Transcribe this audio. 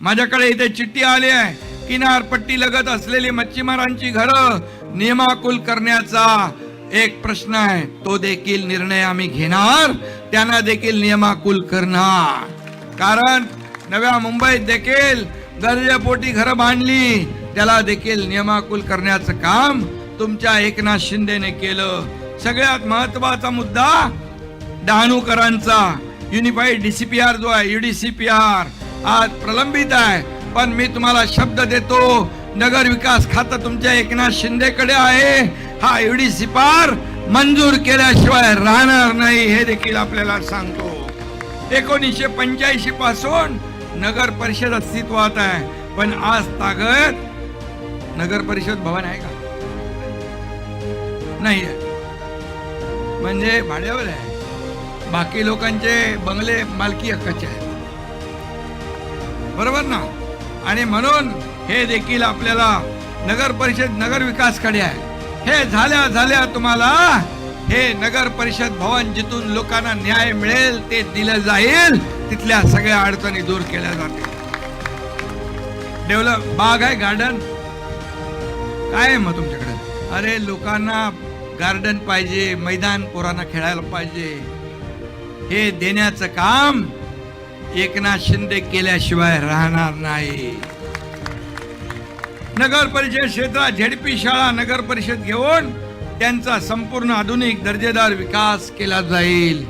माझ्याकडे इथे चिठ्ठी आली आहे, किनारपट्टी लगत असलेली मच्छीमारांची घरं नियमाकुल करण्याचा एक प्रश्न आहे, तो देखील निर्णय आम्ही घेणार, त्यांना देखील नियमाकुल करणार. कारण नव्या मुंबईत देखील गरजेपोटी घरं बांधली, त्याला देखील नियमाकुल करण्याचं काम तुमच्या एकनाथ शिंदेने केलं. सगळ्यात महत्वाचा मुद्दा डहाणूकरांचा युनिफाईड डीसीपीआर जो आहे, UDCPR आज प्रलंबित आहे. पण मी तुम्हाला शब्द देतो, नगर विकास खातं तुमच्या एकनाथ शिंदेकडे आहे. हा UDCPR मंजूर केल्याशिवाय राहणार नाही, हे देखील आपल्याला सांगतो. 1985 पासून नगर परिषद अस्तित्वात आहे, पण आज तागत नगर परिषद भवन आहे का? नाही आहे. म्हणजे भाड्यावर आहे. बाकी लोकांचे बंगले मालकी हक्काचे आहेत, बरोबर ना? आणि म्हणून हे देखील आपल्याला नगर परिषद नगर विकासकडे आहे. हे झाल्या तुम्हाला हे नगर परिषद भवन जिथून लोकांना न्याय मिळेल ते दिलं जाईल, तिथल्या सगळ्या अडचणी दूर केल्या जातील. डेव्हलप बाग आहे, गार्डन काय आहे मग तुमच्याकडे? अरे लोकांना गार्डन पाहिजे, मैदान पोरांना खेळायला पाहिजे, हे देण्याचं काम एकनाथ शिंदे केल्याशिवाय राहणार नाही. नगर परिषद क्षेत्रात झेडपी शाळा नगर परिषद घेऊन त्यांचा संपूर्ण आधुनिक दर्जेदार विकास केला जाईल.